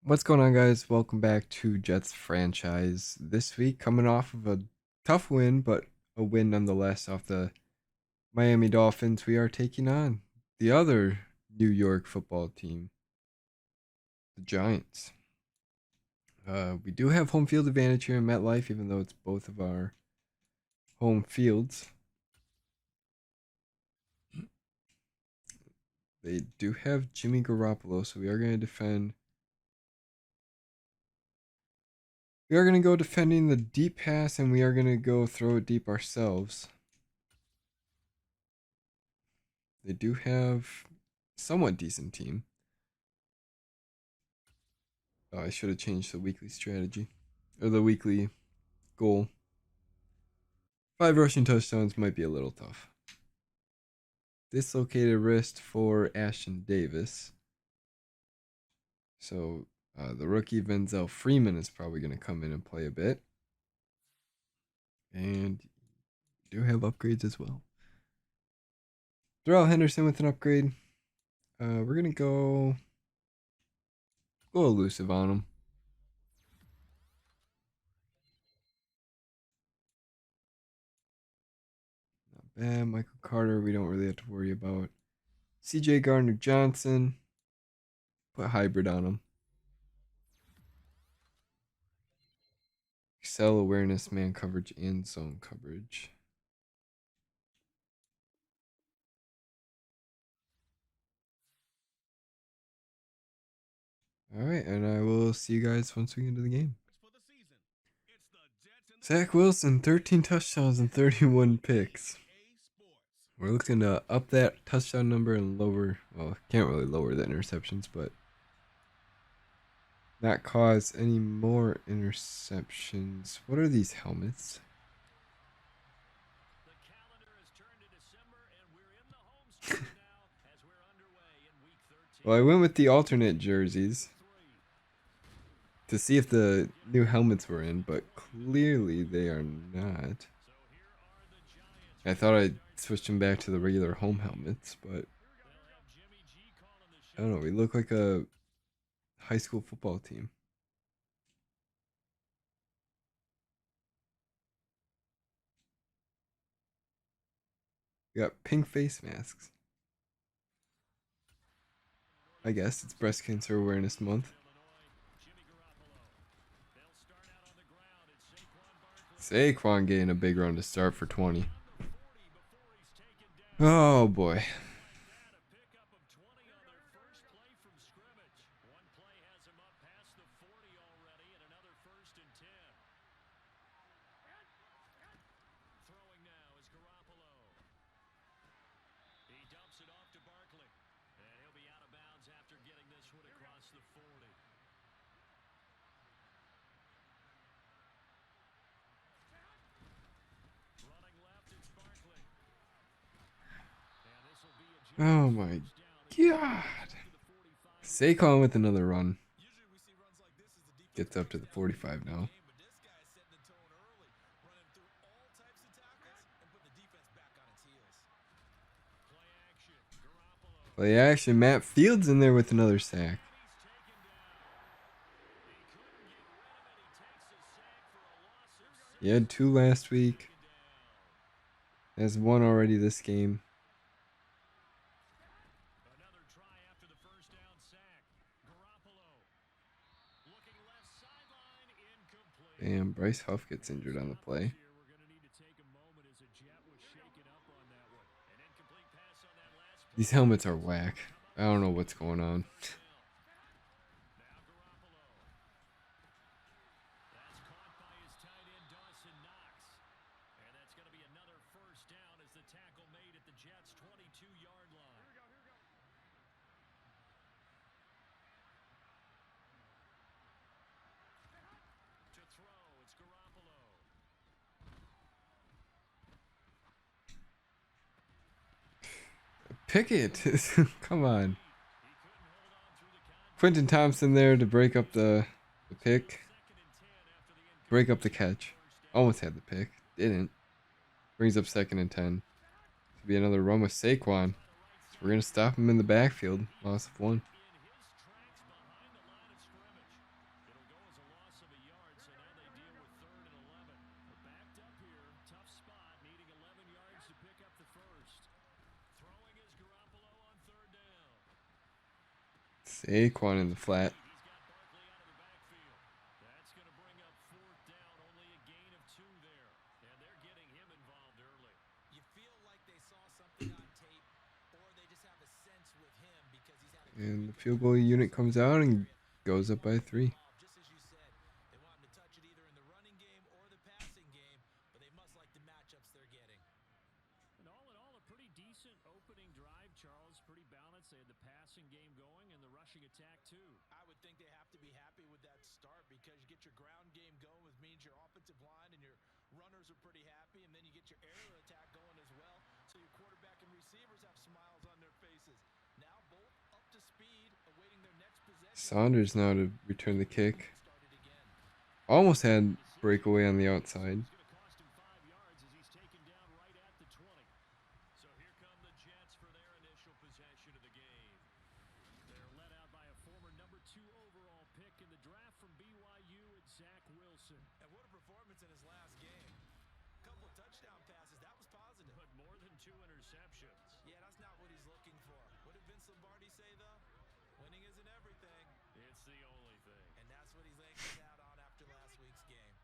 What's going on, guys? Welcome back to Jets franchise. This week, coming off of a tough win, but a win nonetheless off the Miami Dolphins, we are taking on the other New York football team, the Giants. We do have home field advantage here in MetLife, even though it's both of our home fields. They do have Jimmy Garoppolo, so we are going to defend. We are going to go defending the deep pass, and we are going to go throw it deep ourselves. They do have somewhat decent team. Oh, I should have changed the weekly strategy. Or the weekly goal. 5 rushing touchdowns might be a little tough. Dislocated wrist for Ashton Davis. So the rookie Venzel Freeman is probably going to come in and play a bit. And do have upgrades as well. Darrell Henderson with an upgrade. We're going to go elusive on him. Not bad. Michael Carter, we don't really have to worry about. CJ Gardner Johnson. Put hybrid on him. Excel awareness, man coverage, and zone coverage. Alright, and I will see you guys once we get into the game. Zach Wilson, 13 touchdowns and 31 picks. We're looking to up that touchdown number and lower, well, can't really lower the interceptions, but not cause any more interceptions. What are these helmets? Well, I went with the alternate jerseys to see if the new helmets were in, but clearly they are not. I thought I'd switch them back to the regular home helmets, but I don't know. We look like a high school football team. We got pink face masks. I guess it's Breast Cancer Awareness Month. Saquon getting a big run to start for 20. Oh boy. Oh my god. Saquon with another run. Gets up to the 45 now. Play action. Matt Fields in there with another sack. He had 2 last week. Has 1 already this game. Damn, Bryce Huff gets injured on the play. These helmets are whack. I don't know what's going on. Pickett, come on. Quentin Thompson there to break up the pick. Break up the catch. Almost had the pick. Didn't. Brings up 2nd and 10. To be another run with Saquon. So we're going to stop him in the backfield. Loss of 1. Saquon in the flat. That's going to bring up fourth down, only a gain of 2 there. And they're getting him involved early. You feel like they saw something on tape, or they just have a sense with him because he's had a good And the week field against goal the unit Patriots comes in out this and area. goes up by 3. Just as you said, they want him to touch it either in the running game or the passing game, but they must like the matchups they're getting. And all in all, a pretty decent opening drive, Charles. Pretty balanced. They had the passing game going and the rushing attack, too. I would think they have to be happy with that start because you get your ground game going, which means your offensive line and your runners are pretty happy, and then you get your aerial attack going as well, so your quarterback and receivers have smiles on their faces. Now both up to speed, awaiting their next possession. Saunders now to return the kick. Started again. Almost had breakaway on the outside. It's going to cost him 5 yards as he's taken down right at the 20. So here come the Jets for their initial possession of the game. They're led out by a former number 2 overall pick in the draft from BYU at Zach Wilson. And what a performance in his last game. Couple touchdown passes, that was positive. But more than 2 interceptions. Yeah, that's not what he's looking for. What did Vince Lombardi say, though? Winning isn't everything. It's the only thing. And that's what he's laying his hat on after last week's game.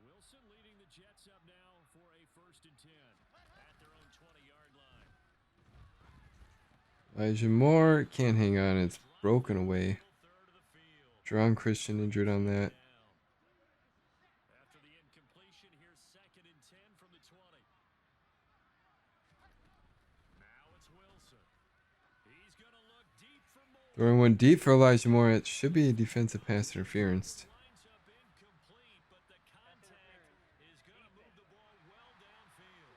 Wilson leading the Jets up now for a 1st and 10 at their own 20-yard line. Elijah Moore can't hang on. It's broken away. Jerron Christian injured on that. After the incompletion, here's 2nd and 10 from the 20. Now it's Wilson. He's going to look deep for more. Throwing one deep for Elijah Moore. It should be a defensive pass interference. Lines up incomplete, but the contact is going to move the ball well downfield.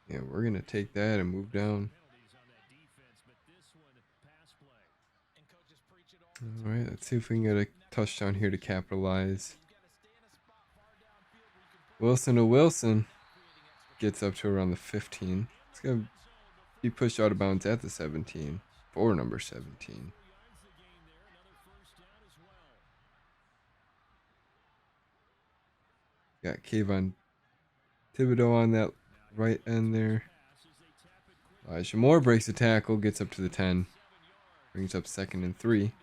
Yeah, we're going to take that and move down. Penalties on that defense, but this one, pass play. And coaches preach it all. All right, let's see if we can get a touchdown here to capitalize. You've got to stay in a spot far downfield where you can put Wilson to Wilson. creating extra. Gets up to around the 15. It's going to be pushed out of bounds at the 17 for number 17. 4 yards the game there, another 1st down as well. Got Kayvon Thibodeau on that right end there. Pass as they tap it quick Elijah Moore breaks the tackle, gets up to the 10. 7 yards. Brings up 2nd and 3. To the 10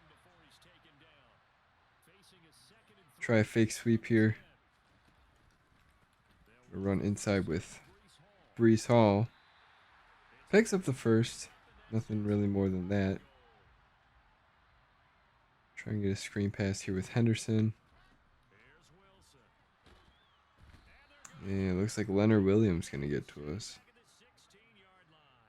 before he's taken down. Facing a 2nd and 3. Try a fake sweep here. They'll A run inside with Brees Hall. Brees Hall. Picks up the 1st. Nothing really more than that. Try and get a screen pass here with Henderson. Here's Wilson. And it looks like Leonard Williams going to get to us. Back at the 16-yard line.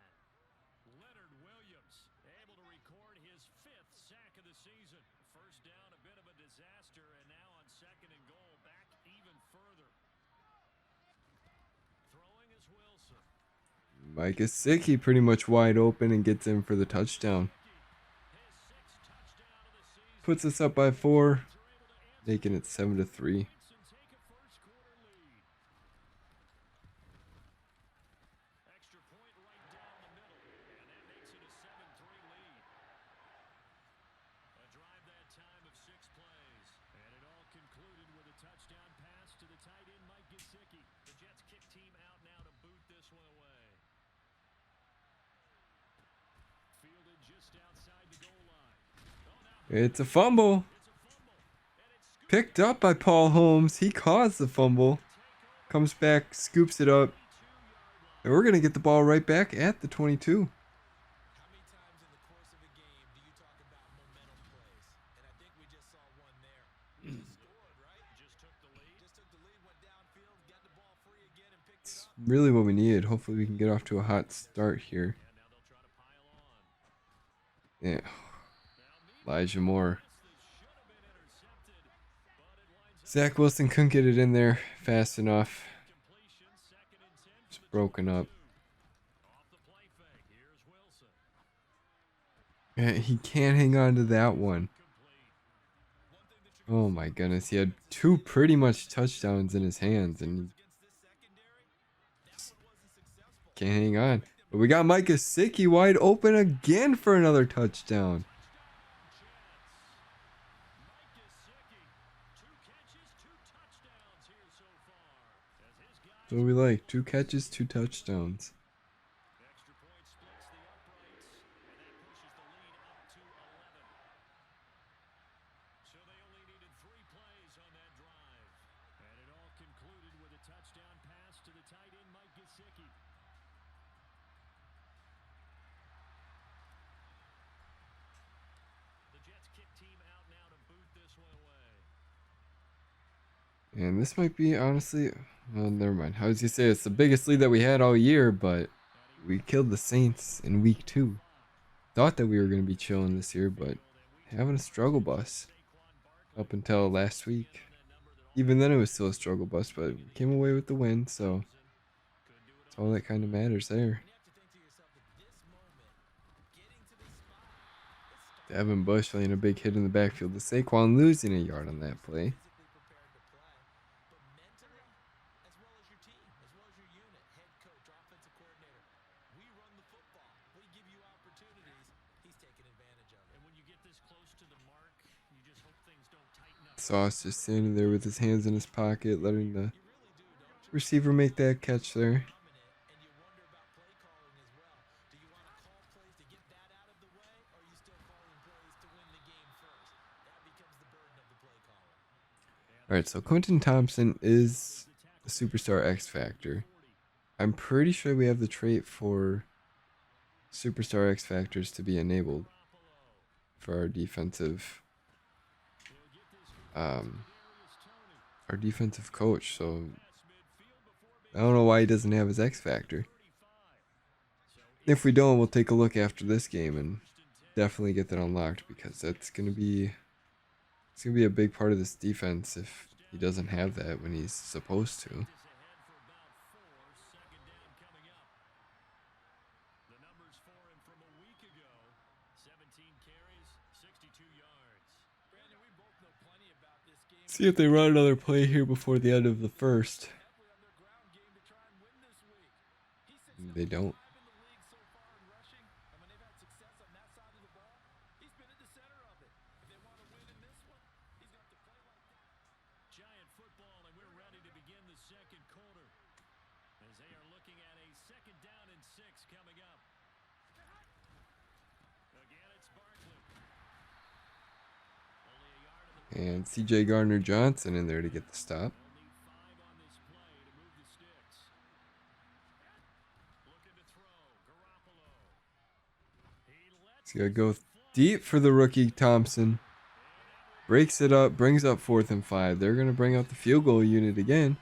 Leonard Williams able to record his 5th sack of the season. 1st down, a bit of a disaster, and now on 2nd and goal, back even further. Throwing is Wilson. Mike Gesicki pretty much wide open and gets in for the touchdown. His 6th touchdown of the season. Puts us up by 4, Are able to answer making it 7-3. points and take a 1st quarter lead. Extra point right down the middle, and that makes it a 7-3 lead. A drive that time of 6 plays, and it all concluded with a touchdown pass to the tight end Mike Gesicki. The Jets kick team out now to boot this one away. Fielded just outside the goal line. Oh, now It's a fumble. it's a fumble, and it's scooped Picked up by Paul Holmes. He caused the fumble. Comes back, scoops it up. 2-yard line. And we're going to get the ball right back at the 22. How many times in the course of a game do you talk about momentum plays? And I think we just saw one there. We just scored, right? Just took the lead. Just took the lead, went downfield, got the ball free again, and picked it It's up. really what we needed. Hopefully we can get off to a hot start here. And now they'll try to pile on. Yeah. Now Elijah Moore. this should have been intercepted, but it winds up Zach Wilson couldn't get it in there fast enough. completion. 2nd and 10 It's from the broken up. 22. Off the play fake, here's Wilson. Yeah, he can't hang on to that one. Complete. Oh my goodness. He had 2 pretty much touchdowns in his hands and he Against this secondary, that one wasn't successful. can't hang on. But we got Mike Gesicki wide open again for another touchdown. Mike Gesicki, 2 catches, 2 touchdowns here so far. As his guys That's what we like. 2 catches, 2 touchdowns. extra point splits the uprights, and The Jets kick team out now to boot this one away. And this might be, honestly, well, never mind. I was going to say it's the biggest lead that we had all year, but we killed the Saints in week 2. Thought that we were going to be chilling this year, but having a struggle bus up until last week. Even then, it was still a struggle bus, but we came away with the win, so that's all that kind of matters there. Devin Bush laying a big hit in the backfield to Saquon, losing a yard on that play. Sauce just standing there with his hands in his pocket, letting the receiver make that catch there. Alright, so Quentin Thompson is a superstar X Factor. I'm pretty sure we have the trait for superstar X Factors to be enabled for our defensive coach, so I don't know why he doesn't have his X Factor. If we don't, we'll take a look after this game and definitely get that unlocked, because that's gonna be a big part of this defense if he doesn't have that when he's supposed to. See if they run another play here before the end of the first. They don't. Giant football, and we're ready to begin the second quarter as they are looking at a 2nd down and 6 coming up. Again, it's Barkley. Only a yard of the And CJ Gardner-Johnson in there to get the stop. Only 5 on this play to move the sticks. Looking to throw. Garoppolo. He lets He's got to go deep for the rookie Thompson. Breaks it up, brings up 4th and 5. They're going to bring out the field goal unit again.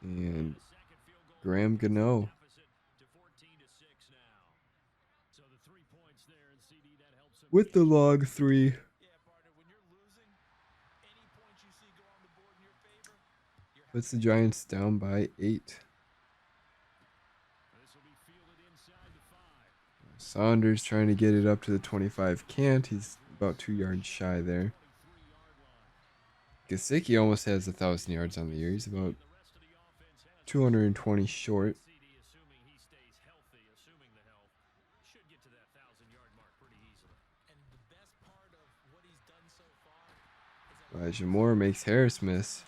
And Graham Gano with the log 3. Puts the Giants down by 8. Saunders trying to get it up to the 25. Can't. He's about 2 yards shy there. Gesicki almost has 1,000 yards on the year. He's about 220 short. Elijah Moore makes Harris miss.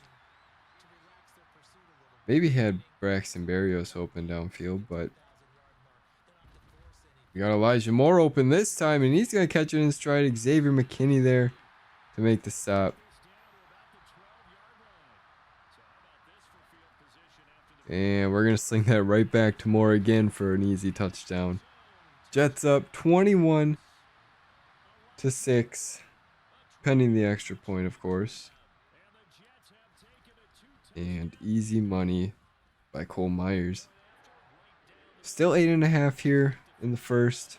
Maybe had Braxton Berrios open downfield, but we got Elijah Moore open this time, and he's going to catch it in stride. Xavier McKinney there to make the stop. And we're going to sling that right back to Moore again for an easy touchdown. Jets up 21-6, pending the extra point, of course. And easy money by Cole Myers. Still 8.5 here in the first.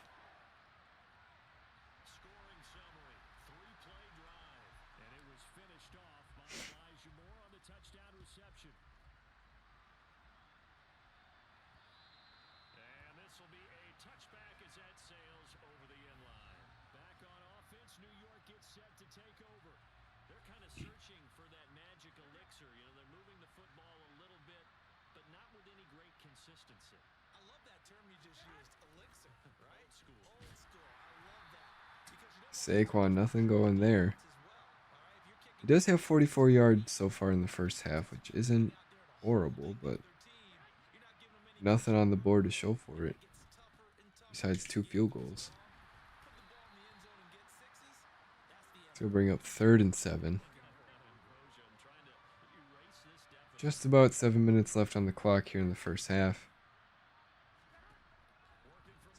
Saquon, nothing going there. He does have 44 yards so far in the first half, which isn't horrible, but nothing on the board to show for it, besides 2 field goals. So we'll bring up 3rd and 7. Just about 7 minutes left on the clock here in the first half.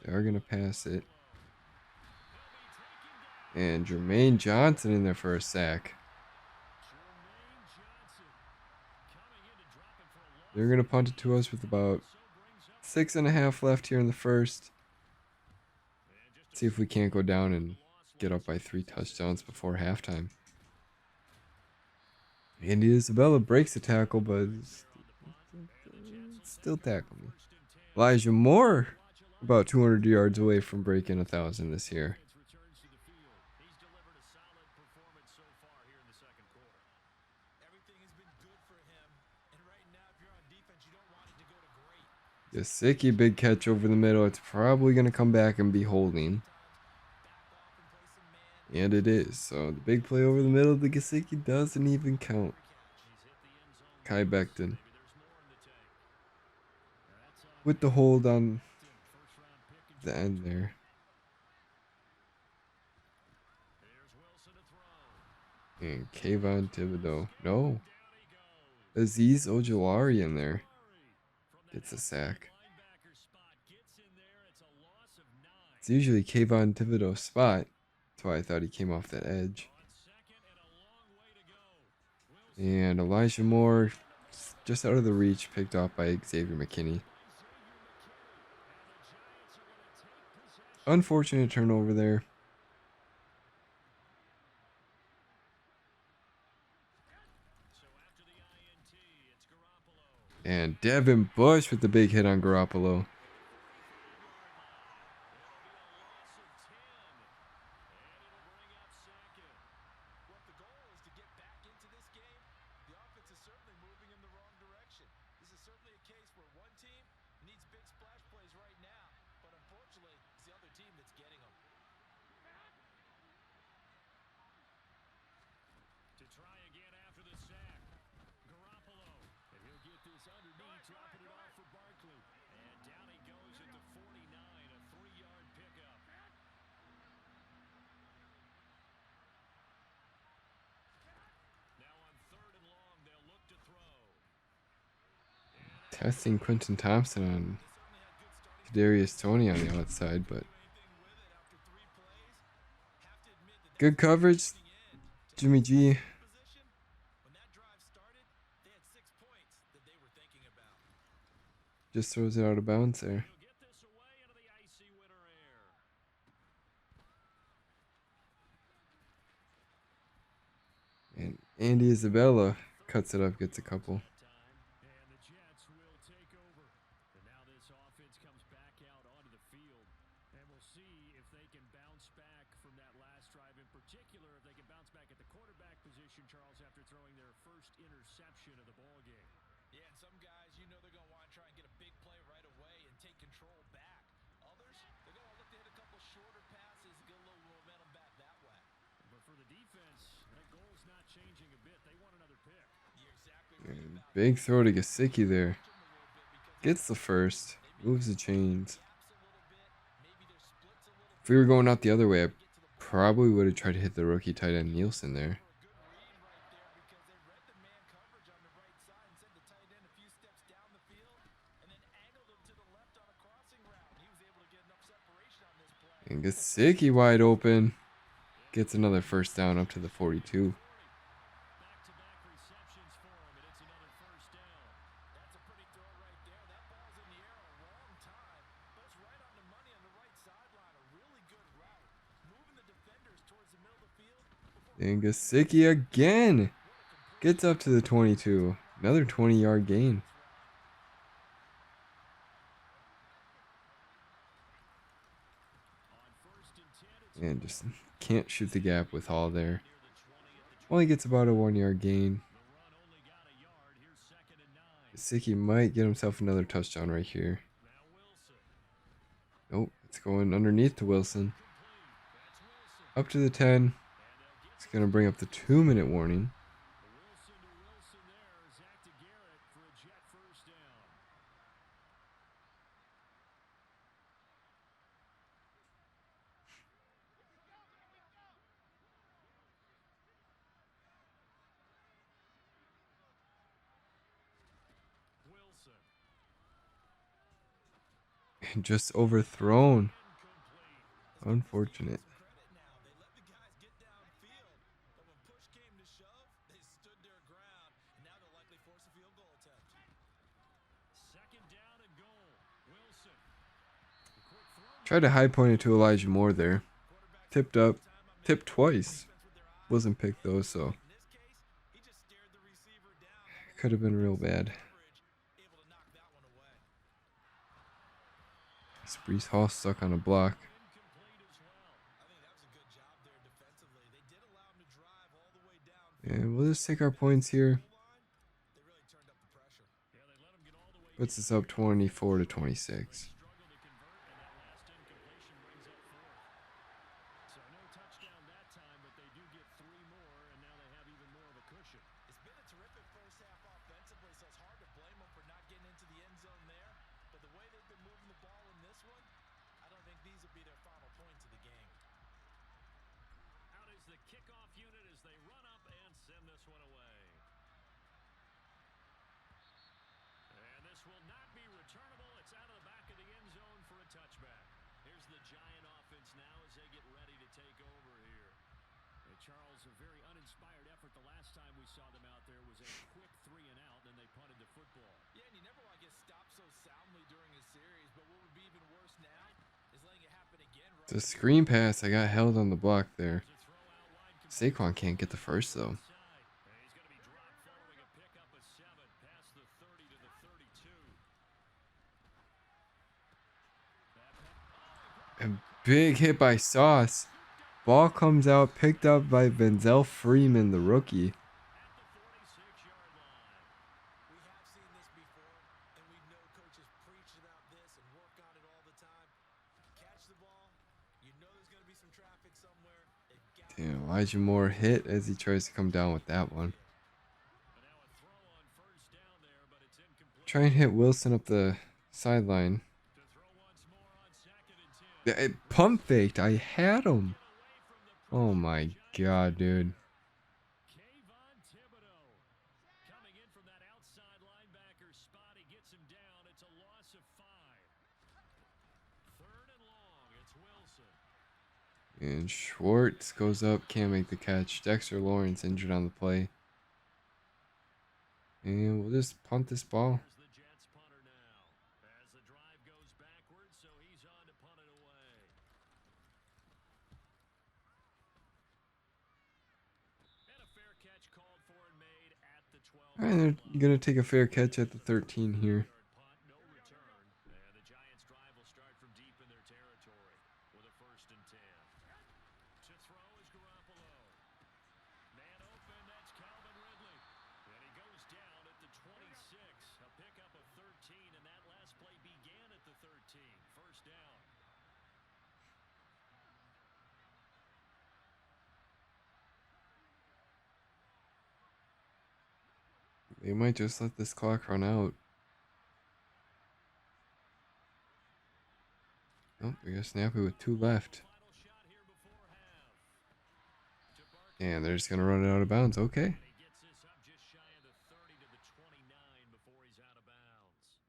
They are going to pass it. And Jermaine Johnson in there for a sack. They're going to punt it to us with about 6.5 left here in the first. See if we can't go down and get up by 3 touchdowns before halftime. Andy Isabella breaks the tackle, but still tackle me. Elijah Moore, about 200 yards away from breaking 1,000 this year. Gesicki, big catch over the middle. It's probably going to come back and be holding. And it is. So the big play over the middle of the Gesicki doesn't even count. Kai Becton with the hold on the end there. And Kayvon Thibodeau. No. Aziz Ojolari in there. Gets a sack. It's usually Kayvon Thibodeau's spot. That's why I thought he came off that edge. And Elijah Moore, just out of the reach, picked off by Xavier McKinney. Unfortunate turnover there. And Devin Bush with the big hit on Garoppolo. Testing Quentin Thompson on Kadarius Toney on the outside, but good coverage. Jimmy G just throws it out of bounds there. And Andy Isabella cuts it up, gets a couple. And big throw to Gesicki there. Gets the first. Moves the chains. If we were going out the other way, I probably would have tried to hit the rookie tight end Nielsen there. And Gesicki wide open. Gets another first down up to the 42. And Gesicki again gets up to the 22. Another 20-yard gain. And just can't shoot the gap with Hall there. Only gets about a 1-yard gain. Gesicki might get himself another touchdown right here. Nope, it's going underneath to Wilson. Up to the 10. It's going to bring up the 2-minute warning. Just overthrown. Unfortunate. Credit now. They let the guys get downfield, but when push came to shove, they stood their ground, and now they'll likely force a field goal attempt. Second down and goal. Wilson. The quick throw. Tried to high point it to Elijah Moore there. Quarterbacks Tipped spend up. more time on Tipped making reads twice. defense with their eyes. Wasn't picked though, so In this case, he just stared the receiver down. Now the could have been real linebacker bad. coverage able to knock that one away. Brees Hall stuck on a block. Incomplete as well. I think that was a good job there defensively. They did allow him to drive all the way down. And we'll just take our points here. They really turned up the pressure. Yeah, they let him get all the way. Puts us up 24 to 26. Struggle to convert, and that last incompletion brings up fourth. So no touchdown that time, but they do get 3 more, and now they have even more of a cushion. It's been a terrific first half offensively, so it's hard to blame them for not getting into the end zone there. But the way they've been moving the ball in this one, I don't think these will be their final points of the game. Out is the kickoff unit as they run up and send this one away. And this will not be returnable. It's out of the back of the end zone for a touchback. Here's the Giant offense now as they get ready to take over here. And Charles, a very uninspired effort. The last time we saw them out there was a quick 3 and out, and they punted the football. Yeah, and you never want to get stopped so soundly during a series, but what would be even worse now is letting it happen again. It's a screen pass. I got held on the block there. Saquon can't get the first though. He's going to be dropped following a pickup of 7 past the 30 to the 32. A big hit by Sauce. Ball comes out, picked up by Denzel Freeman, the rookie. At the 46-yard line. We have seen this before, and we know coaches preach about this and work on it all the time. Catch the ball. You know there's going to be some traffic somewhere. Damn, Elijah Moore hit as he tries to come down with that one. And now a throw on first down there, but it's incomplete. Try and hit Wilson up the sideline. To throw once more on 2nd and 10. It pump faked. I had him. Away from the Oh my god, dude. Kayvon Thibodeau coming in from that outside linebacker spot. He gets him down. It's a loss of 5. 3rd and long. It's Wilson. And Schwartz goes up, can't make the catch. Dexter Lawrence injured on the play. And we'll just punt this ball. Here's the Jets punter now. As the drive goes backwards, so he's on to punt it away. And a fair catch called for and made at the 12. Alright, they're gonna take a fair catch at the 13 here. Punt, no return. And the Giants' drive will start from deep in their territory with a 1st and 10. To throw is Garoppolo. Man open, that's Calvin Ridley. And he goes down at the 26. A pickup of 13, and that last play began at the 13. 1st down. They might just let this clock run out. Oh, they got snappy with 2 left. Final shot here before half. To Barkley. And they're just gonna run it out of bounds. Okay. And he gets this up just shy of the 30 to the 29 before he's out of bounds.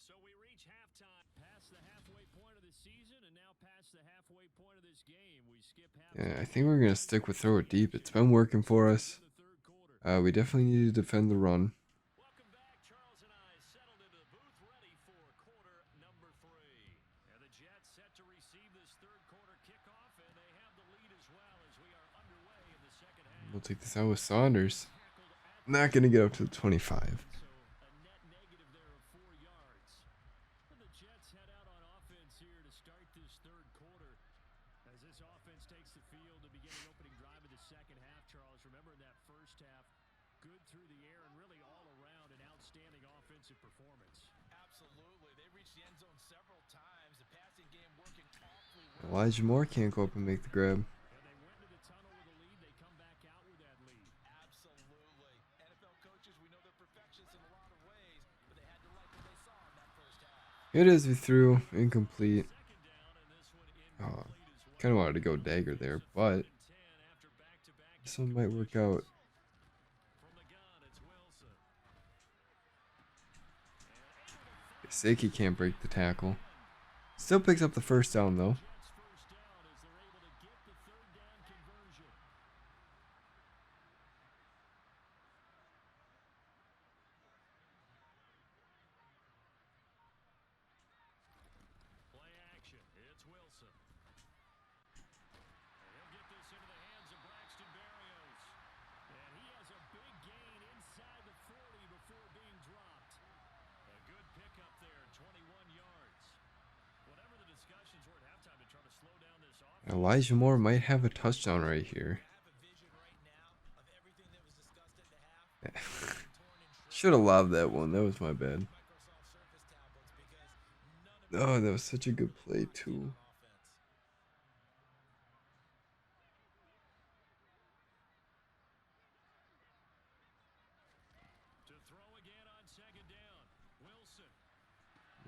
So we reach halftime, past the halfway point of the season, and now past the halfway point of this game. We skip halftime. Yeah, I think we're gonna stick with throw it deep. It's been working for us. The 3rd quarter. We definitely need to defend the run. Welcome back. Charles and I settled into the booth ready for quarter number 3. And the Jets set to receive this 3rd quarter kickoff, and they have the lead as well as we are underway in the 2nd half. We'll take this out with Saunders. Tackled at Not gonna get up to the 25. So a net negative there of 4 yards. And the Jets head out on offense here to start this 3rd quarter. As this offense takes the field to begin the opening drive of the 2nd half, Charles, remember in that 1st half, good through the air and really all around an outstanding offensive performance. Absolutely. They reached the end zone several times. The passing game working awfully well. Elijah Moore can't go up and make the grab. And they went to the tunnel with a lead. They come back out with that lead. Absolutely. NFL coaches, we know they're perfectionists in a lot of ways, but they had to like what they saw in that 1st half. It is, we threw incomplete. 2nd down, and this one Oh, incomplete as well. kind of wanted to go dagger there, but 10 after back-to-back this one might work out. from the gun. It's Wilson. Saki can't break the tackle. Still picks up the first down though. Jets first down as they're able to get the third down conversion. Play action. It's Wilson. And he'll get this into the hands of Braxton Berrios. And he has a big gain inside the 40 before being dropped. A good pickup there, 21 yards. Whatever the discussions were at halftime to try to slow down this offense. Elijah Moore might have a touchdown right here. I have a vision right now of everything that was discussed at the half. Should have loved that one. That was my bad. Microsoft Surface tablets because none of Oh, that was such a good play too. offense. To throw again on second down. Wilson.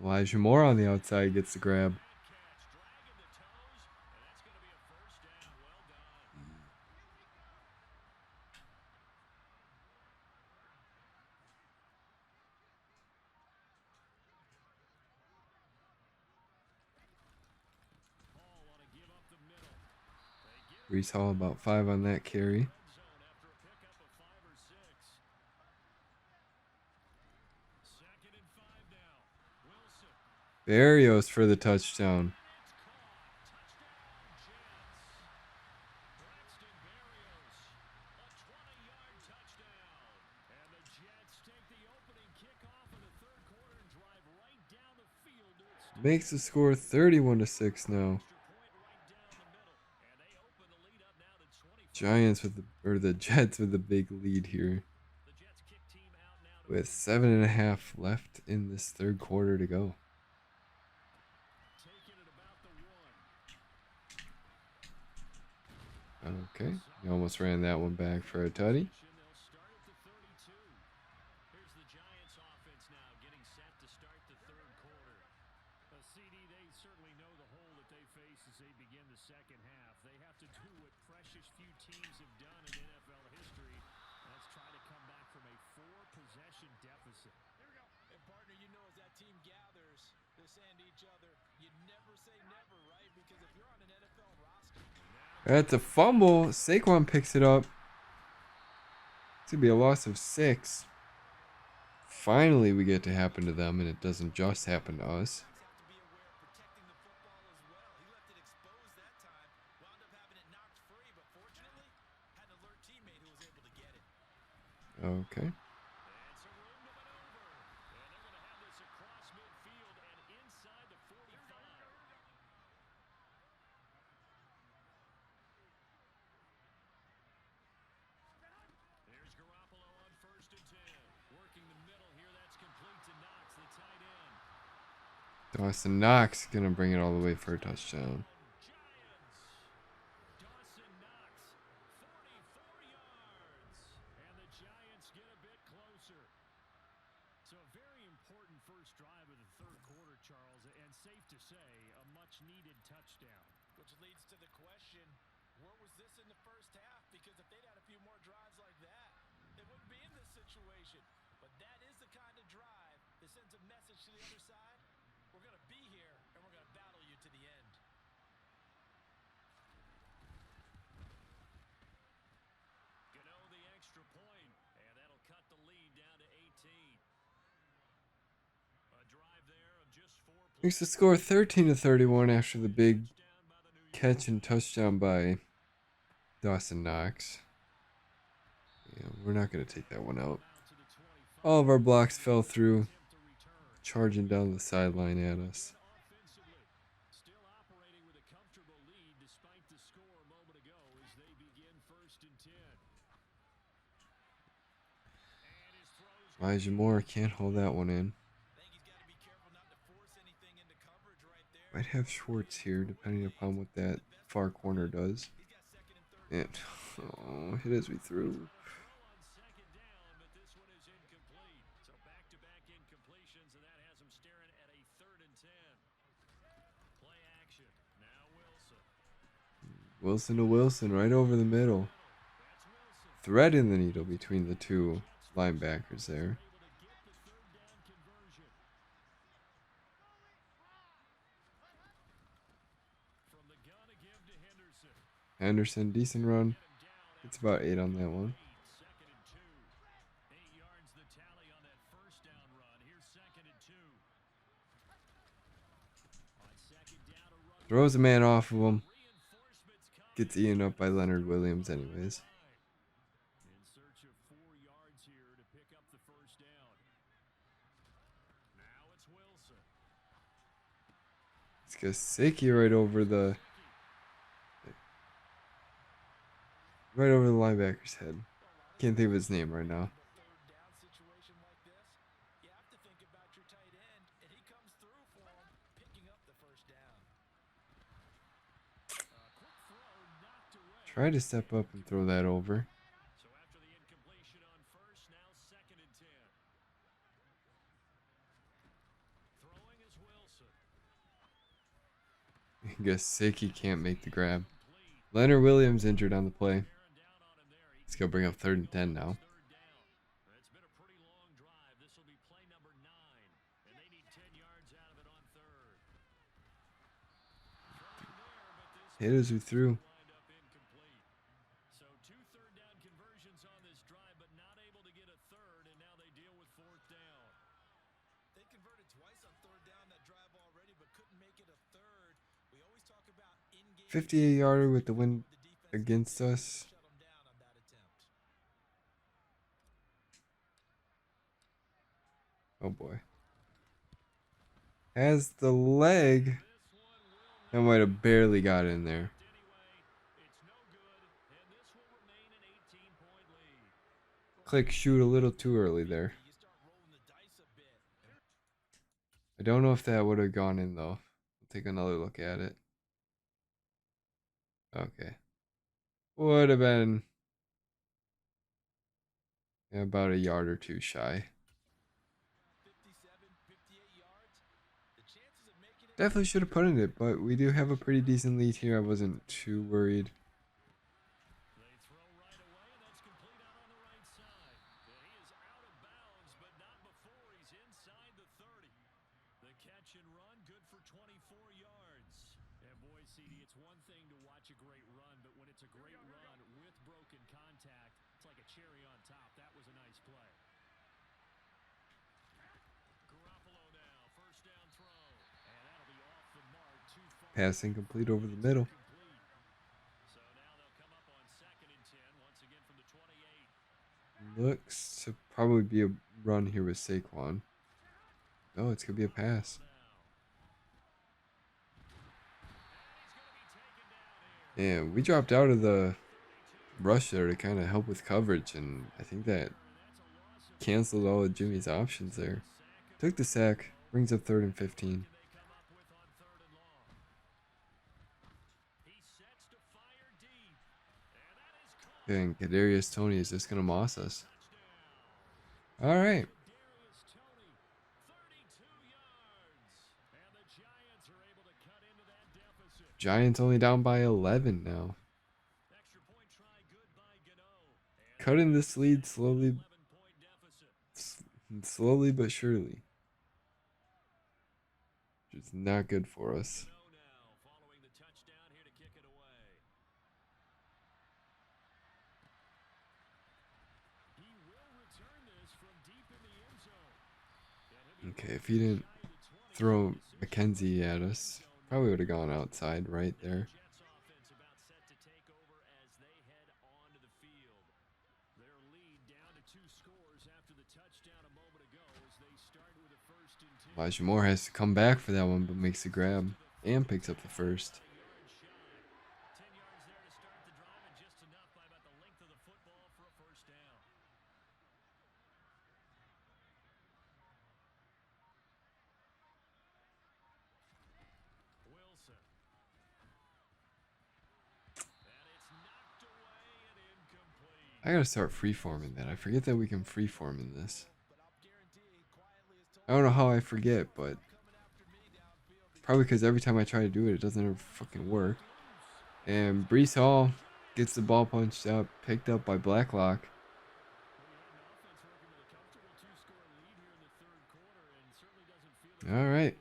Elijah Moore on the outside gets the grab. Bad catch. Dragging the toes. And that's going to be a first down. Well done. Hall want to give up the middle. They get it Brees Hall about 5 on that carry. in the zone after a pickup of 5 or 6. Second and 5 now. Wilson. Berrios for the touchdown. It's caught. Touchdown, Jets. Braxton Berrios. A 20-yard touchdown. And the Jets take the opening kickoff of the third quarter and drive right down the field to extend Makes the score 31-6 now. extra point right down the middle. And they open the lead up now to 24. Giants with the Jets with the big lead here. The Jets kick team out now to With 7.5 left in this third quarter to go. taking it about the 1. Okay. He almost ran that one back for a tutty. They'll start at the 32. Here's the Giants offense now getting set to start the third quarter. A CD, they certainly know the hole that they face as they begin the second half. They have to do what precious few teams have done in NFL history. That's try to come back from a 4-possession deficit. And partner, you know, as that team gathers, they're saying to each other, you never say never, right? Because if you're on an NFL roster, That's a fumble. Saquon picks it up. It's going to be a loss of 6. Finally, we get to happen to them, and it doesn't just happen to us. have to be aware of protecting the football as well. He left it exposed that time, wound up having it knocked free, but fortunately, had an alert teammate who was able to get it. Okay. It's a room to maneuver. And they're going to have this across midfield and inside the 45. Here's Garoppolo on first and 10. Working the middle here. That's complete to Knox, the tight end. Dawson Knox going to bring it all the way for a touchdown. Giants. Dawson Knox, 44 yards. And the Giants get a bit closer. So a very important first drive of the third quarter, Charles, and safe to say, a much-needed touchdown. Which leads to the question, where was this in the first half? Because if they'd had a few more drives like that, they wouldn't be in this situation. But that is the kind of drive that sends a message to the other side. We're going to be here, and we're going to battle you to the end. Gano the extra point, and that'll cut the lead down to 18. A drive there of just 4 Makes the plays. score 13-31 after the big Touchdown by the New catch and touchdown by Dawson Knox. Yeah, we're not going to take that one out. Out to the 25. All of our blocks fell through, Attempt to return. charging down the sideline at us. Offensively, still operating with a comfortable lead despite the score a moment ago as they begin first and 10. And his throws Elijah Moore can't hold that one in. I think he's got to be careful not to force anything into coverage right there. Might have Schwartz here, depending upon what that far corner does. He's got second and third. And, oh, hit as we threw. throw on second down, but this one is incomplete. So back-to-back incompletions, and that has him staring at a third and 10. Play action. Now Wilson. Wilson to Wilson, right over the middle. That's Wilson. Thread in the needle between the two linebackers there. Able to get the third down conversion. Henderson, decent run. It's about 8 on that one. Second and 2. 8 yards the tally on that first down run. Here's second and 2. On second down, a run. Throws a man off of him. Reinforcements come. Gets eaten up by Leonard Williams anyways. In search of 4 yards here to pick up the first down. Now it's Wilson. It's Gesicki right over the linebacker's head. Can't think of his name right now. Third down situation like this, you have to think about your tight end, and he comes through for him, picking up the first down. Quick throw knocked away. Try to step up and throw that over. So after the incompletion on first, now second and 10. Throwing is Wilson. Gesicki can't make the grab. Leonard Williams injured on the play. It's gonna bring up 3rd and 10 now. Third down. It's been a pretty long drive. This will be play number 9, and they need 10 yards out of it on third. Throwing there, but this Hitters who threw. wind up incomplete. So 2 third-down conversions on this drive, but not able to get a third, and now they deal with 4th down. They converted twice on third down that drive already, but couldn't make it a third. We always talk about in-game 58-yarder with the win the defense against us. shut them down on that attempt. Oh boy. Has the leg. That might have barely got in there. Anyway, it's no good, and this will remain an 18-point lead. Click shoot a little too early there. You start rolling the dice a bit. I don't know if that would have gone in though. I'll take another look at it. Okay. Would have been about a yard or two shy. 57, 58 yards. The chances of making it Definitely should have put in it, but we do have a pretty decent lead here. I wasn't too worried. They throw right away, and that's complete out on the right side. And he is out of bounds, but not before he's inside the 30. The catch and run, good for 24 yards. And boy, CD, it's one thing to watch a great run, but when it's a great run with broken contact, it's like a cherry on top. That was a nice play. Garoppolo now, first down throw. And that'll be off the mark, too far. Pass incomplete over the middle. Complete. So now they'll come up on second and 10, once again from the 28. Looks to probably be a run here with Saquon. Oh, it's gonna be a pass. Yeah, we dropped out of the rush there to kind of help with coverage, and I think that canceled all of Jimmy's options there. Took the sack, brings up 3rd and 15. And Kadarius Toney is just gonna moss us. All right. Giants only down by 11 now. Cutting this lead slowly but surely. Which is not good for us. Okay, if he didn't throw McKenzie at us, probably would have gone outside right there. Elijah Moore has to come back for that one, but makes the grab and picks up the first. I gotta start freeforming that. I forget that we can freeform in this. I don't know how I forget, but probably because every time I try to do it, it doesn't ever fucking work. And Brees Hall gets the ball punched out, picked up by Blacklock. All right.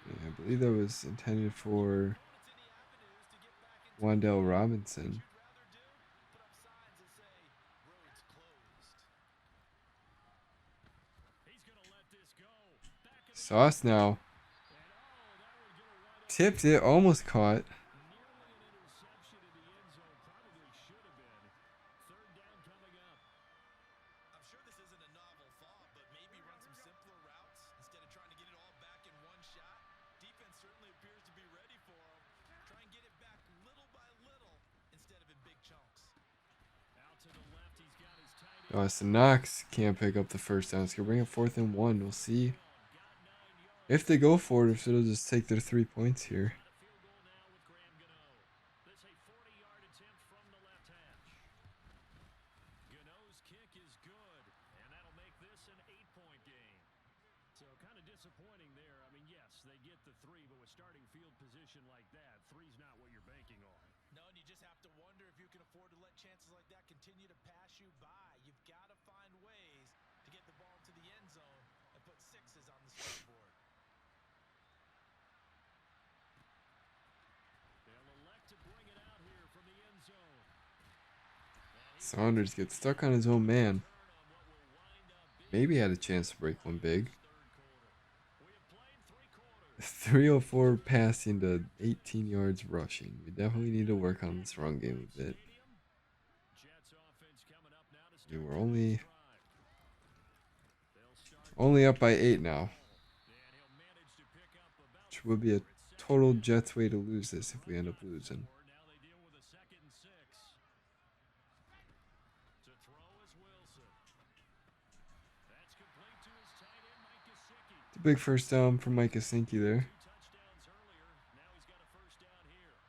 Yeah, I believe that was intended for Opponents any avenues to get back into the Wandale game. What Robinson. you'd rather do? Put up signs that say roads closed. He's going to let this go. Back of the end Sauce zone. now. And oh, that would get it right up Tipped it, almost caught. nearly an interception in the end zone. Probably should have been. Third down coming up. I'm sure this isn't a novel thought, but maybe run some simpler routes instead of trying to get it all back in one shot. Defense certainly appears to be ready for him. Try and get it back little by little instead of in big chunks. Out to the left, he's got his tight end. Austin Knox can't pick up the first down. It's going to bring up 4th and 1. We'll see Got 9 yards. if they go for it, if it'll just take their 3 points here. Got a field goal now with Graham Gano. This a 40-yard attempt from the left hash. Gano's kick is good, and that'll make this an 8-point game. So kind of disappointing there. I mean, yes, they get the 3, but with starting field position like that, 3's not what you're banking on. No, and you just have to wonder if you can afford to let chances like that continue to pass you by. You've got to find ways to get the ball into the end zone and put sixes on the scoreboard. They'll elect to bring it out here from the end zone. Saunders gets stuck on his own man. Turn on what will wind up being Maybe had a chance to break one big. third quarter. We have played 3 quarters. 304 passing to 18 yards rushing. We definitely need to work on this run game a bit. Jets offense coming up now to We start were the only drive. They'll start up by 8 now, and he'll manage to pick up about which would be a total Jets way to lose this if we end up losing. now they deal with a 2nd and 6. To throw is Wilson. That's complete to his tight end, Mike Gesicki. It's a big first down for Mike Gesicki there. 2 touchdowns earlier. Now he's got a first down here.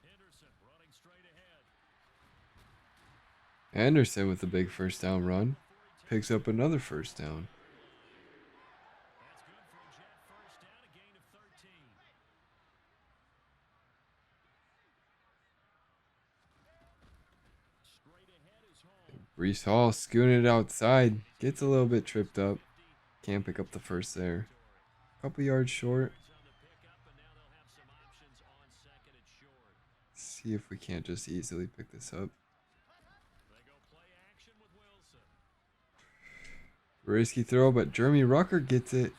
Henderson running straight ahead. Anderson with a big first down run. Picks up another first down. That's good for a Jet first down, a gain of 13. Straight ahead is home. Brees Hall scooting it outside. Gets a little bit tripped up. Can't pick up the first there. Couple yards short. On the pickup, and now they'll have some options on 2nd and short. See if we can't just easily pick this up. They go play action with Wilson. Risky throw, but Jeremy Rucker gets it. Jeremy Rucker.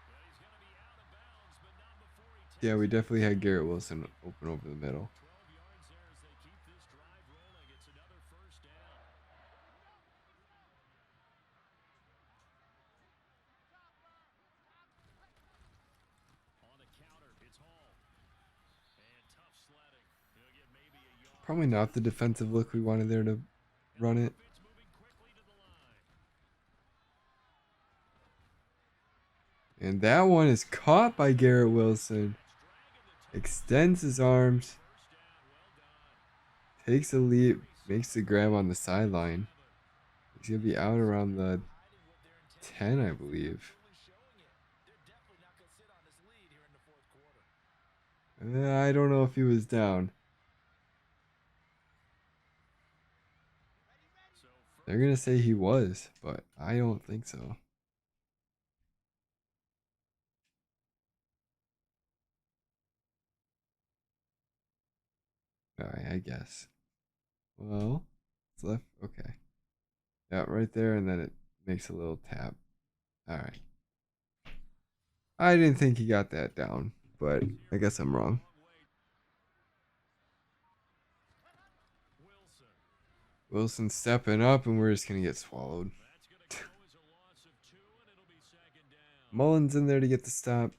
Well, he's going to be out of bounds, but not before he takes Yeah, we definitely had Garrett Wilson open over the middle. 12 yards there as they keep this drive rolling. It's another first down. On the counter, it's Hall. And tough sledding. He'll get maybe a yard. Probably not the defensive look we wanted there to run it. Offense moving quickly to the line. And that one is caught by Garrett Wilson. Extends his arms. First down, well done. Takes a leap. Makes the grab on the sideline. He's going to be out around the 10, I believe. Showing it. They're definitely not going to sit on this lead here in the fourth quarter. I don't know if he was down. So They're going to say he was, but I don't think so. Alright, I guess. Well, it's left. Okay. Yeah, right there, and then it makes a little tap. Alright. I didn't think he got that down, but I guess I'm wrong. Wilson. Wilson stepping up, and we're just going to get swallowed. That's going to go as a loss of 2, and it'll be 2nd down. Mullins in there to get the stop.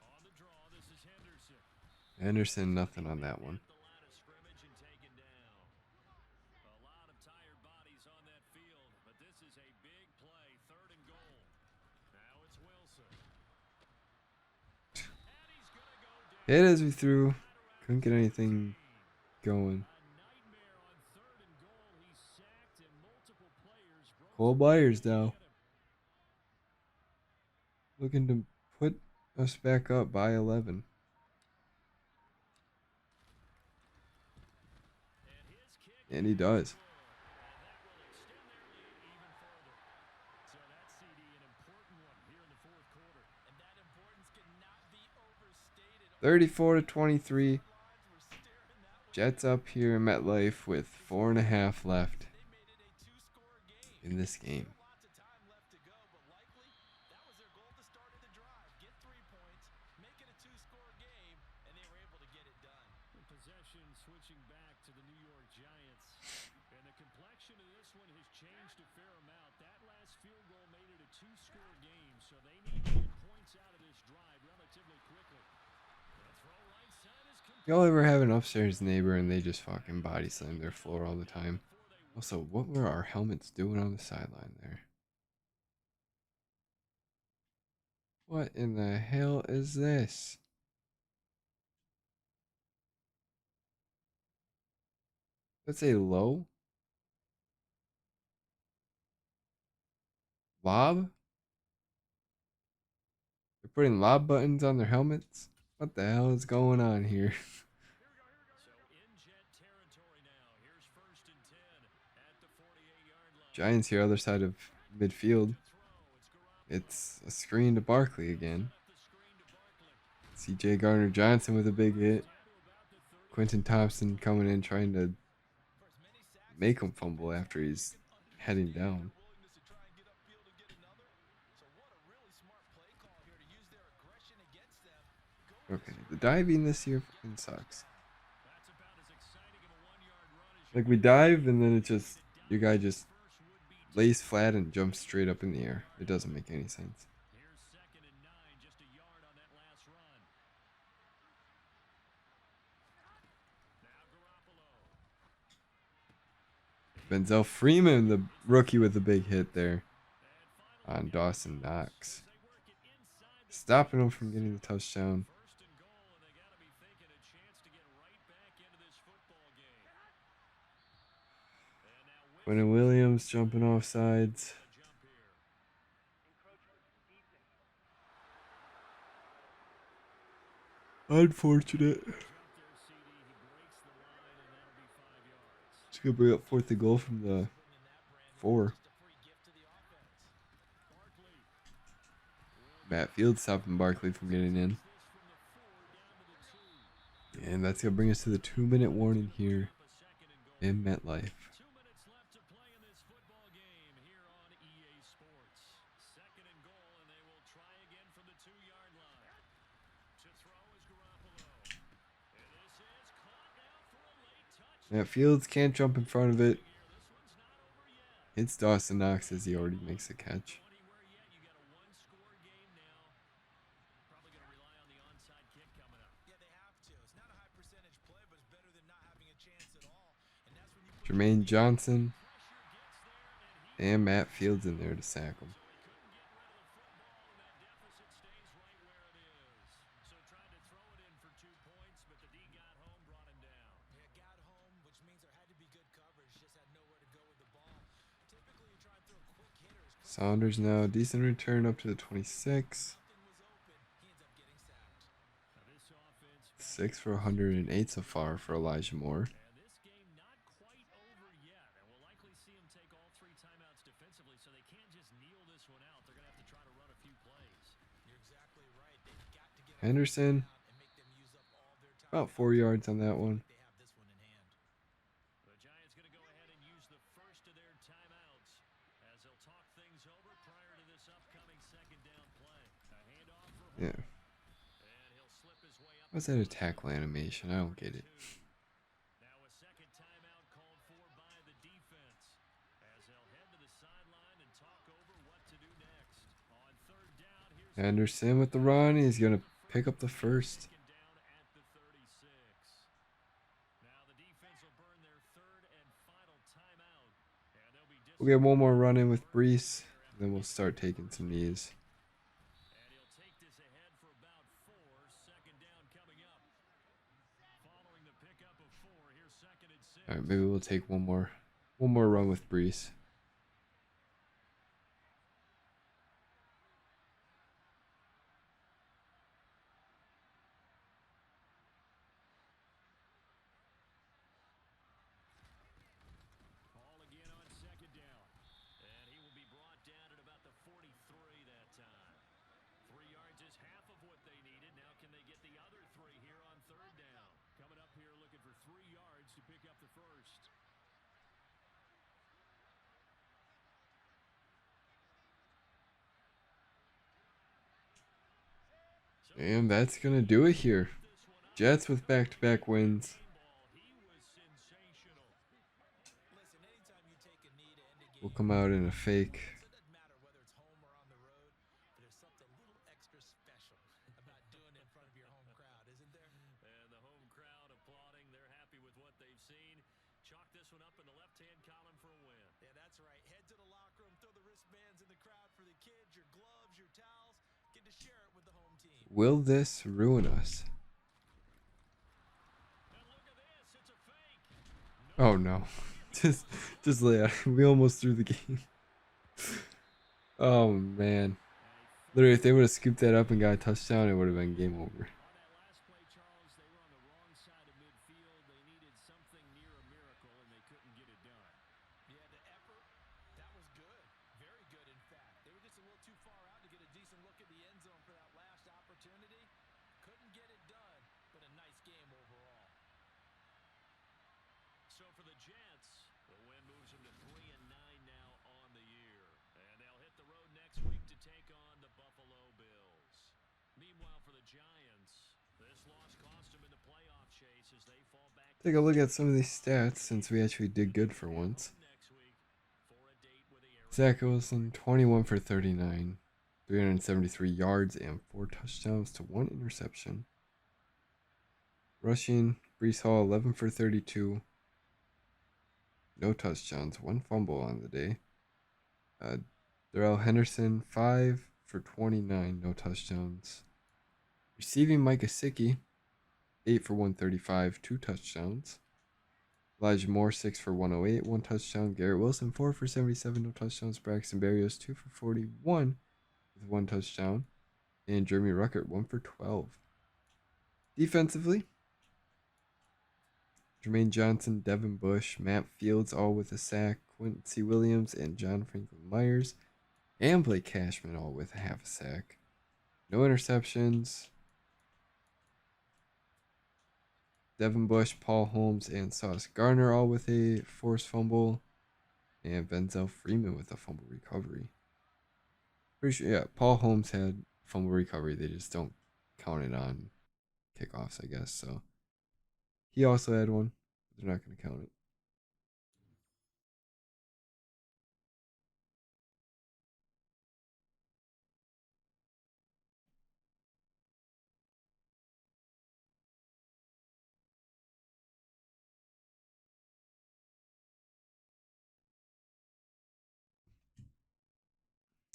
On the draw, this is Henderson. Anderson, nothing on that one. The line of scrimmage and taken down. A lot of tired bodies on that field, but this is a big play, 3rd and goal. Now it's Wilson. And he's going to go down. Hit as we threw. Couldn't get anything going. A nightmare on 3rd and goal. He's sacked and multiple players broke Cole Byers now. looking to put us back up by 11. And he does. So that CD, an important one here in the fourth quarter. And that importance cannot be overstated. 34 to 23. Sidelines were staring that one Jets up here in MetLife with 4.5 left They made it a two-score game. in this game. Still lots of time left to go, but likely that was their goal to start of the drive. Get 3 points, make it a two-score game, and they were able to get it done. The possession switching back to the New York Giants. And the complexion of this one has changed a fair amount. That last field goal made it a two-score game, so they need to get points out of this drive relatively quickly. The throw right side is complete. Y'all ever have an upstairs neighbor and they just fucking body slam their floor all the time? Also, what were our helmets doing on the sideline there? What in the hell is this? That's a low? Lob? They're putting lob buttons on their helmets? What the hell is going on here? So in Jet territory now. Here's 1st and 10 at the 48-yard line. Giants here, other side of midfield. It's a screen to Barkley again. CJ Gardner Johnson with a big hit. Quentin Thompson coming in trying to make him fumble after he's heading down. Okay, the diving this year fucking sucks. Like we dive and then it just, your guy just lays flat and jumps straight up in the air. It doesn't make any sense. Here's 2nd and 9, just a yard on that last run. Now Garoppolo. Denzel Freeman, the rookie with the big hit there on Dawson Knox. Stopping him from getting the touchdown. 1st and goal, and they got to be thinking a chance to get right back into this football game. And now Quentin Williams jumping off sides. jump here. Unfortunate. Jump there, CD. He breaks the line, and that'll be 5 yards. It's gonna bring up 4th and goal from the 4. Barkley. Matt Field stopping Barkley from getting in. This from the 4 down to the 2. And that's gonna bring us to the 2-minute warning here A 2nd and goal. in MetLife. 2 minutes left to play in this football game here on EA Sports. 2nd and goal, and they will try again from the 2-yard line. To throw is Garoppolo. And this is caught now for a late touchdown. Matt Fields can't jump in front of it. This one's not over yet. Hits Dawson Knox as he already makes a catch. Not anywhere yet. You got a one-score game now. Probably going to rely on the onside kick coming up. Yeah, they have to. It's not a high percentage play, but it's better than not having a chance at all. And that's when you put Jermaine Johnson Pressure gets there, and he and Matt Fields in there to sack him. so he couldn't get rid of the football, and that deficit stays right where it is. So tried to throw it in for 2 points, but the D got home, brought him down. Yeah, got home, which means there had to be good coverage. Just had nowhere to go with the ball. Typically, you try and throw quick hitters. Saunders now, decent return up to the 26. Something was open. He ends up getting sacked. Now this offense 6 for 108 so far for Elijah Moore. and this game not quite over yet, and we'll likely see him take all 3 timeouts defensively, so they can't just kneel this one out. They're going to have to try to run a few plays. You're exactly right. They've got to get Henderson, out and make them use up all their time. about 4 yards on that one. They have this one in hand. The Giants going to go ahead and use the first of their timeouts as they'll talk things over prior to this upcoming 2nd down play. A handoff for Horn, Yeah. and he'll slip his way up. What's that a tackle animation? I don't get it. Now a 2nd timeout called for by the defense as they'll head to the sideline and talk over what to do next. On 3rd down, here's Henderson with the run. He's going to pick up the first. 2nd down at the 36. Now the defense will burn their 3rd and final timeout, and they'll be We'll get one more run in with Brees. Then we'll start taking some knees. and he'll take this ahead for about 4. 2nd down coming up. Following the pickup of 4, here's 2nd and 6. All right, maybe we'll take one more run with Brees. And that's going to do it here. Jets with back-to-back wins. Listen, anytime you take a knee to end a We'll game, come out in a fake. so it doesn't matter whether it's home or on the road. There's something a little extra special about doing it in front of your home crowd, isn't there? And the home crowd applauding. They're happy with what they've seen. Chalk this one up in the left-hand column for a win. Yeah, that's right. Head to the locker room, throw the wristbands in the crowd for the kids, your gloves, your towels. Get to share it with the home team. Will this ruin us? And look at this. It's a fake. Oh no. just lay out. We almost threw the game. Oh man. Literally, if they would have scooped that up and got a touchdown, it would have been game over. On that last play, Charles, they were on the wrong side of midfield. They needed something near a miracle, and they couldn't get it done. Yeah, the effort, that was good. Very good, in fact. They were just a little too far out to get a decent look at the end zone for that last opportunity. Couldn't get it done, but a nice game overall. So for the Jets, the win moves them to 3-9 now on the year. And they'll hit the road next week to take on the Buffalo Bills. Meanwhile, for the Giants, this loss cost them in the playoff chase as they fall back. Take a look at some of these stats since we actually did good for once. Next week for a date with the Zach Wilson, 21 for 39, 373 yards and 4 touchdowns to 1 interception. Rushing, Brees Hall, 11 for 32, no touchdowns, 1 fumble on the day. Darrell Henderson, 5 for 29, no touchdowns. Receiving, Mike Gesicki, 8 for 135, 2 touchdowns. Elijah Moore, 6 for 108, 1 touchdown. Garrett Wilson, 4 for 77, no touchdowns. Braxton Berrios, 2 for 41 with 1 touchdown. And Jeremy Ruckert, 1 for 12. Defensively, Jermaine Johnson, Devin Bush, Matt Fields, all with a sack. Quincy Williams and John Franklin Myers and Blake Cashman, all with a half a sack. No interceptions. Devin Bush, Paul Holmes, and Sauce Gardner, all with a forced fumble. And Denzel Freeman with a fumble recovery. Pretty sure, yeah, Paul Holmes had fumble recovery. They just don't count it on kickoffs, I guess. So he also had one. They're not going to count it.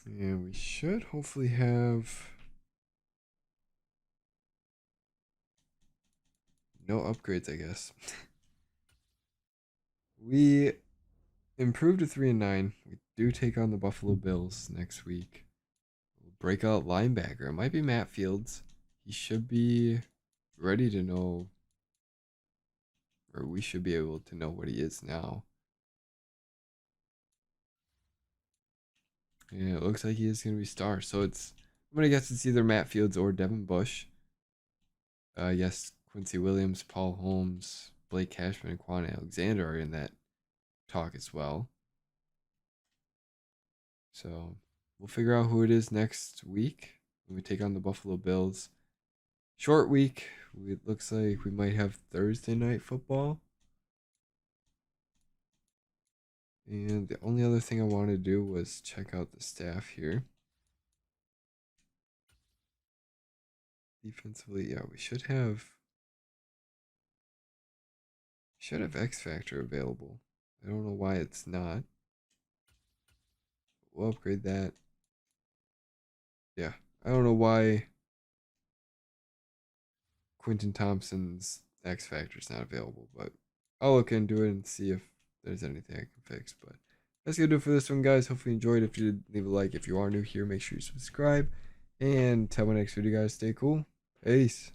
And we should hopefully have no upgrades, I guess. We improved to 3-9. We do take on the Buffalo Bills next week. Breakout linebacker. It might be Matt Fields. He should be ready to know, or we should be able to know what he is now. Yeah, it looks like he is going to be star. So I'm going to guess it's either Matt Fields or Devin Bush. Yes, Quincy Williams, Paul Holmes, Blake Cashman, and Quan Alexander are in that talk as well. So we'll figure out who it is next week when we take on the Buffalo Bills. Short week. It looks like we might have Thursday night football. And the only other thing I wanted to do was check out the staff here. Defensively, yeah, we should have X Factor available. I don't know why it's not. We'll upgrade that. Yeah, I don't know why Quentin Thompson's X Factor is not available, but I'll look into it and see if there's anything I can fix. But that's gonna do it for this one, guys. Hopefully you enjoyed. If you did, leave a like. If you are new here, make sure you subscribe. And till my next video, guys, stay cool. Peace.